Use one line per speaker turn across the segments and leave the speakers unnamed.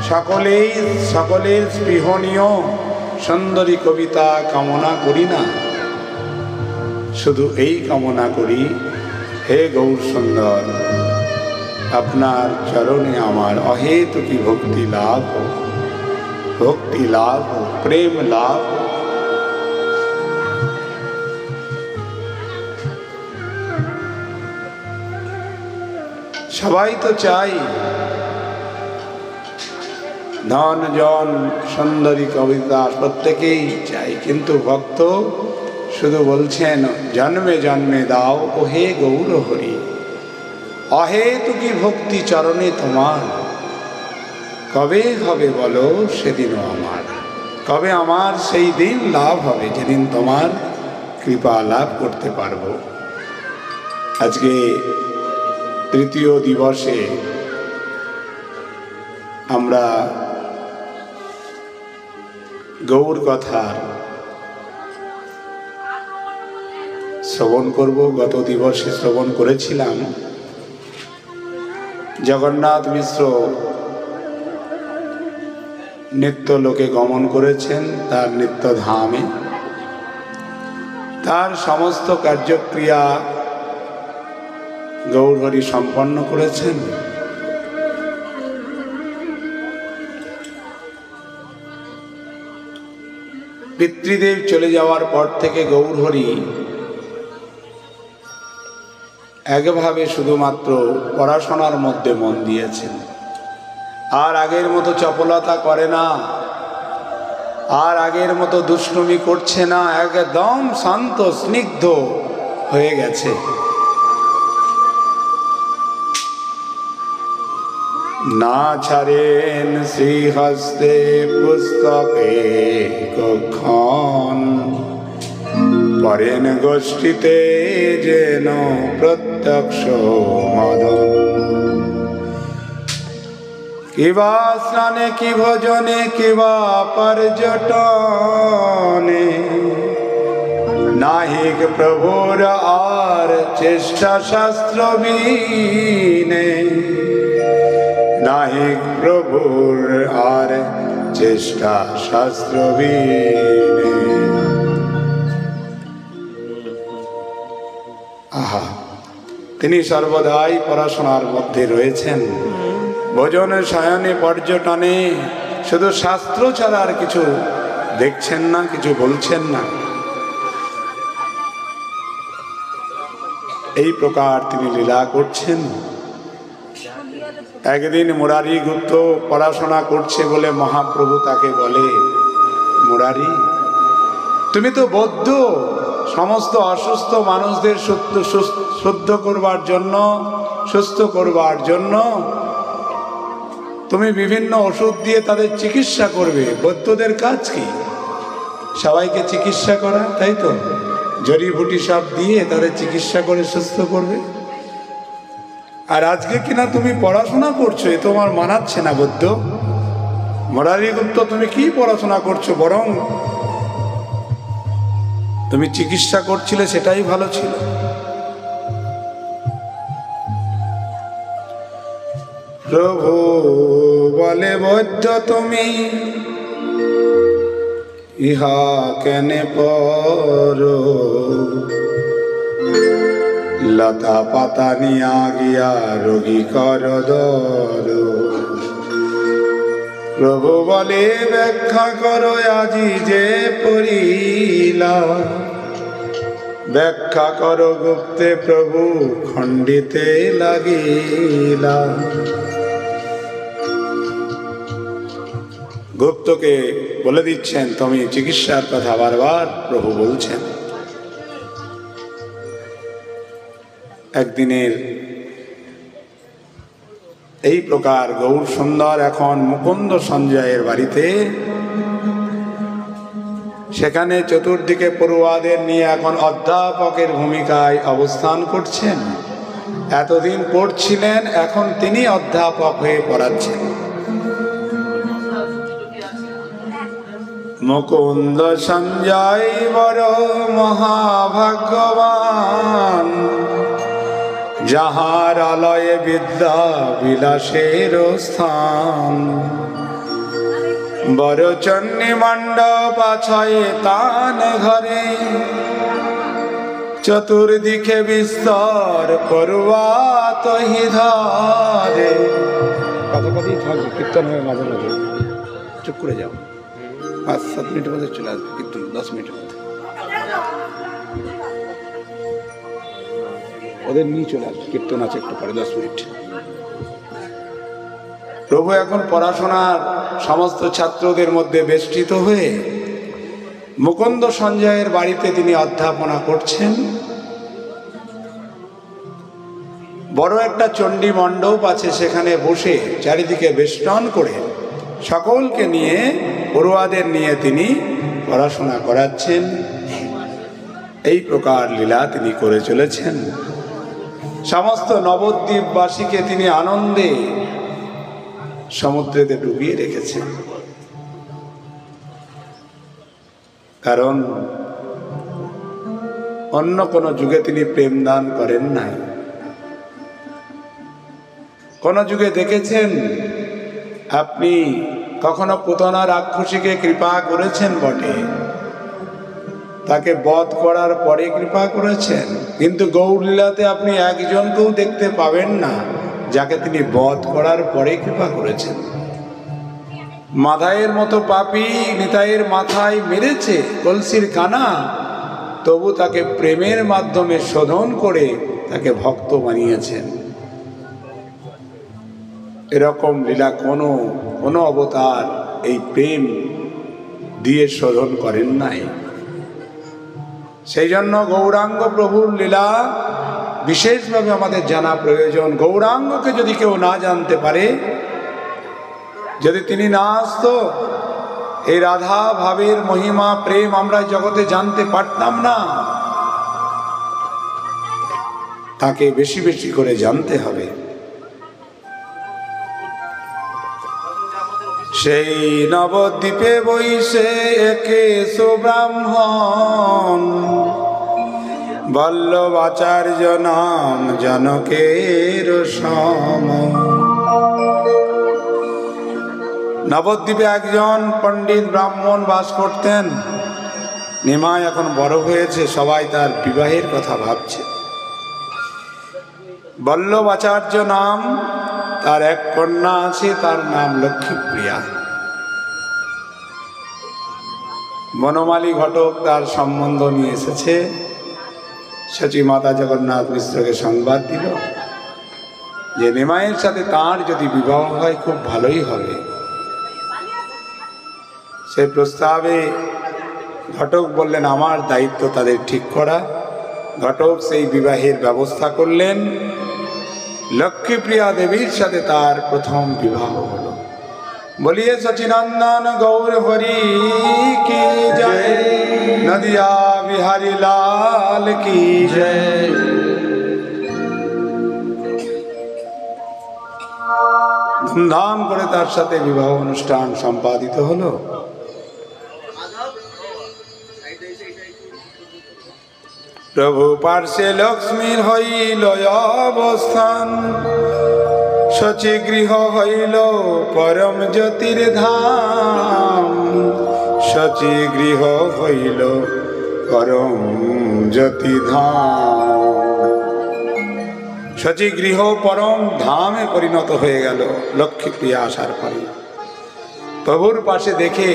সকলের স্পৃহণীয় সুন্দরী কবিতা কামনা করি না, শুধু এই কামনা করি, হে গৌর সুন্দর, আপনার চরণে আমার অহেতুকী ভক্তি লাভ হোক, ভক্তি লাভ হোক, প্রেম লাভ হোক। সবাই তো চাই ধন জন সুন্দরী কবিতা, প্রত্যেকেই চাই, কিন্তু ভক্ত শুধু বলছেন জন্মে জন্মে দাও ও হে গৌর হরি, অহেতুকী ভক্তি চরণে তোমার, কবে হবে বলো সেদিনও আমার, কবে আমার সেই দিন লাভ হবে যেদিন তোমার কৃপা লাভ করতে পারবো। আজকে তৃতীয় দিবসে আমরা গৌর কথার শ্রবণ করব। গত দিবসে শ্রবণ করেছিলাম জগন্নাথ মিশ্র নিত্য লোকে গমন করেছেন, তার নিত্য ধামে তার সমস্ত কার্যক্রিয়া গৌরহরি সম্পন্ন করেছেন। পিতৃদেব চলে যাওয়ার পর থেকে গৌরহরি একভাবে শুধুমাত্র পড়াশোনার মধ্যে মন দিয়েছেন, আর আগের মতো চপলতা করে না, আর আগের মতো দুষ্টুমি করছে না, একদম শান্ত স্নিগ্ধ হয়ে গেছে। না ছাড়েন শ্রীহস্তে পুস্তকে কখন, পরেন গোষ্ঠীতে যেন প্রত্যক্ষ মদন। কিবা স্নানে কি ভোজনে কিবা পর্যটনে, নাহিক প্রভুর আর চেষ্টা শাস্ত্র বিনে, নাহিক প্রভুর আর চেষ্টা শাস্ত্র বিনে। আহা, তিনি সর্বদাই পড়াশোনার মধ্যে রয়েছেন, ভোজনে শয়নে পর্যটনে, শুধু শাস্ত্র ছাড়া আর কিছু দেখছেন না, কিছু বলছেন না। এই প্রকার তিনি লীলা করছেন। একদিন মুরারি গুপ্ত পড়াশোনা করছে বলে মহাপ্রভু তাকে বলে, মুরারি তুমি তো বৌদ্ধ, সমস্ত অসুস্থ মানুষদের শুদ্ধ করবার জন্য, সুস্থ করবার জন্য তুমি বিভিন্ন ওষুধ দিয়ে তাদের চিকিৎসা করবে। বৌদ্ধদের কাজ কি? সবাইকে চিকিৎসা করা, তাই তো? জড়িবুটি সব দিয়ে তাদের চিকিৎসা করে সুস্থ করবে। আর আজকে কিনা তুমি পড়াশোনা করছো, এ তোমার মানাচ্ছে না বৌদ্ধ। মুরারি গুপ্ত তুমি কি পড়াশোনা করছো, বরং তুমি চিকিৎসা করছিলে, সেটাই ভালো ছিল। প্রভু বলে, বৌদ্ধ তুমি ইহা কেনে পড়ো, লতা পাতা নিয়া গিয়া রোগী কর দর। প্রভু বলে, ব্যাখ্যা করো আজি যে পড়িলা, ব্যাখ্যা করো গুপ্তে প্রভু খণ্ডিতে লাগিলা। গুপ্তকে বলে দিচ্ছেন, তুমি চিকিৎসার কথা বারবার প্রভু বলছেন। একদিনের এই প্রকার গৌর সুন্দর এখন মুকুন্দ সঞ্জয়ের বাড়িতে, সেখানে চতুর্দিকে পড়ুয়াদের নিয়ে এখন অধ্যাপকের ভূমিকায় অবস্থান করছেন। এতদিন পড়ছিলেন, এখন তিনি অধ্যাপক হয়ে পড়াচ্ছেন। মুকুন্দ সঞ্জয় বড় মহাভাগ্যবান, যাহার আলয়ে বিদ্যা বিলাসের স্থান। বড় চন্ডী মণ্ডপ ছয় তান ঘরে, চতুর্দিকে বিস্তর পর্বত ধরে। কথা কথাই থাকবে, কীর্তন হবে মাঝে মাঝে, চুপ করে যাও। 5-7 মিনিটের মধ্যে চলে আসবে কীর্তন, 10 মিনিটের মধ্যে ওদের নিয়ে চলে আসবে। কীর্তন আছে একটু পরে 10 মিনিট। প্রভু এখন পড়াশোনার সমস্ত ছাত্রদের মধ্যে বেষ্টিত হয়ে মুকুন্দ সঞ্জয়ের বাড়িতে তিনি অধ্যাপনা করছেন। বড় একটা চণ্ডী মণ্ডপ আছে, সেখানে বসে চারিদিকে বেষ্টন করে সকলকে নিয়ে, পড়ুয়াদের নিয়ে তিনি পড়াশোনা করাচ্ছেন। এই প্রকার লীলা তিনি করে চলেছেন। সমস্ত নবদ্বীপবাসীকে তিনি আনন্দে সমুদ্রেতে ডুবিয়ে রেখেছেন। কারণ অন্য কোনো যুগে তিনি প্রেম দান করেন নাই। কোন যুগে দেখেছেন আপনি কখনো পুতনা রাক্ষসীকে কৃপা করেছেন বটে, তাকে বধ করার পরে কৃপা করেছেন, কিন্তু গৌরলীলাতে আপনি একজনকেও দেখতে পাবেন না যাকে তিনি বধ করার পরে কৃপা করেছেন। মাধায়ের মতো পাপী নিতাইয়ের মাথায় মেরেছে কলসির কানা, তবু তাকে প্রেমের মাধ্যমে শোধন করে তাকে ভক্ত বানিয়েছেন। এরকম লীলা কোনো অবতার এই প্রেম দিয়ে শোধন করেন নাই। সেই জন্য গৌরাঙ্গ প্রভুর লীলা বিশেষভাবে আমাদের জানা প্রয়োজন। গৌরাঙ্গকে যদি কেউ না জানতে পারে, যদি তিনি না আসতো, এই রাধা ভাবের মহিমা প্রেম আমরা জগতে জানতে পারতাম না। তাকে বেশি বেশি করে জানতে হবে। সেই নবদ্বীপে বৈশে একে সুব্রাহ্মণ, বল্লভাচার্য নাম জনকের সম। নবদ্বীপে একজন পণ্ডিত ব্রাহ্মণ বাস করতেন। নিমাই এখন বড় হয়েছে, সবাই তার বিবাহের কথা ভাবছে। বল্লভাচার্য নাম, তার এক কন্যা আছে, তার নাম লক্ষ্মীপ্রিয়া। বনমালী ঘটক তার সম্বন্ধ নিয়ে এসেছে। সচী মাতা জগন্নাথ মিশ্রকে সংবাদ দিল যে নিমাইয়ের সাথে তার যদি বিবাহ হয় খুব ভালোই হবে। সে প্রস্তাবে ঘটক বললেন, আমার দায়িত্ব তাদের ঠিক করা। ঘটক সেই বিবাহের ব্যবস্থা করলেন। লক্ষ্মীপ্রিয়া দেবীর সাথে তার প্রথম বিবাহ হলো। বলিয়ে সচিনন্দন গৌর হরি কি জয়, নদিয়া বিহারী লাল কি জয়। ধুমধাম করে তার সাথে বিবাহ অনুষ্ঠান সম্পাদিত হলো। প্রভু পার্শ্বে লক্ষ্মীর হইল অবস্থান, শচী গৃহ হইল পরম জ্যোতির ধাম। শচী গৃহ হইল পরম জ্যোতি ধাম। শচী গৃহ পরম ধামে পরিণত হয়ে গেল লক্ষ্মীপ্রিয়া আসার পরে। প্রভুর পাশে দেখে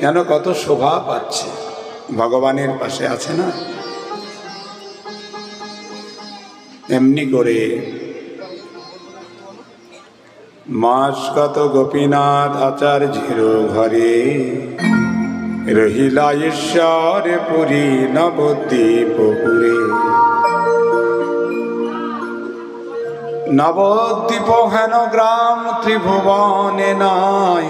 যেন কত শোভা পাচ্ছে, ভগবানের পাশে আছে না। এমনি করে মাস কত গোপীনাথ আচার্যের ঘরে, রহিলা ঈশ্বর পুরী নবদ্বীপপুরে। নবদ্বীপ হেন গ্রাম ত্রিভুবনে নাই,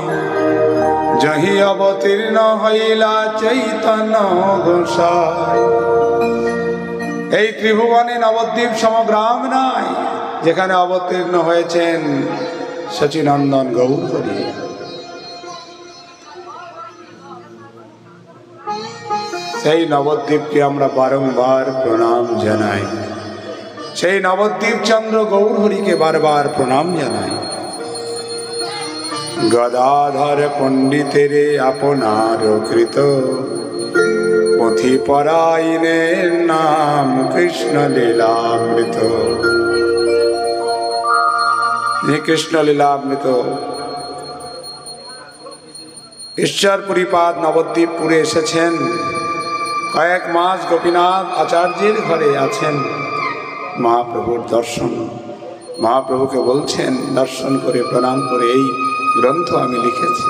জহি অবতীর্ণ হইলা চৈতন্য গোসাই। এই ত্রিভুবনে নবদ্বীপ সমগ্রাম নাই, যেখানে অবতীর্ণ হয়েছেন সচিনন্দন গৌর হরি। সেই নবদ্বীপকে আমরা বারংবার প্রণাম জানাই। সেই নবদ্বীপ চন্দ্র গৌর হরিকে বারবার প্রণাম জানাই। গদাধর পণ্ডিতের আপনার কৃত পুঁথি পরায়ণের নাম কৃষ্ণ লীলামৃত। কৃষ্ণ লীলামৃত ঈশ্বরপুরীপাদ নবদ্বীপপুরে এসেছেন, কয়েক মাস গোপীনাথ আচার্যের ঘরে আছেন। মহাপ্রভুর দর্শন, মহাপ্রভুকে বলছেন দর্শন করে প্রণাম করে, এই গ্রন্থ আমি লিখেছি,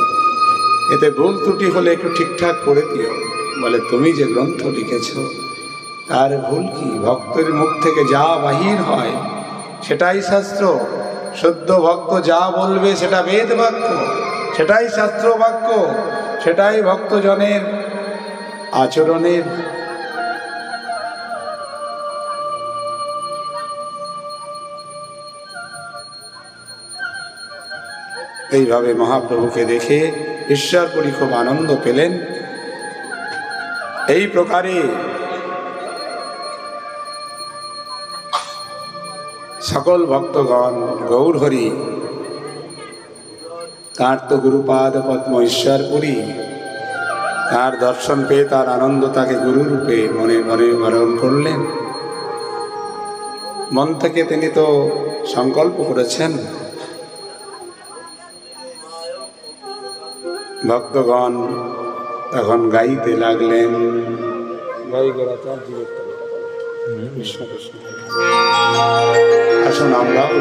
এতে ভুল ত্রুটি হলে একটু ঠিকঠাক করে দিও। বলে তুমি যে গ্রন্থ লিখেছ তার ভুল কি? ভক্তের মুখ থেকে যা বাহির হয় সেটাই শাস্ত্র। শুদ্ধ ভক্ত যা বলবে সেটা বেদ বাক্য, সেটাই শাস্ত্র বাক্য, সেটাই ভক্তজনের আচরণের। এইভাবে মহাপ্রভুকে দেখে ঈশ্বরপুরী খুব আনন্দ পেলেন। এই প্রকারে সকল ভক্তগণ গৌরহরি, তাঁর তো গুরুপাদ পদ্ম ঈশ্বরপুরী, তার দর্শন পেয়ে তার আনন্দ তাকে গুরুরূপে মনে মনে বরণ করলেন। মন থেকে তিনি তো সংকল্প করেছেন। ভক্তগণ তখন গাইতে লাগলেন, আসুন আমরাও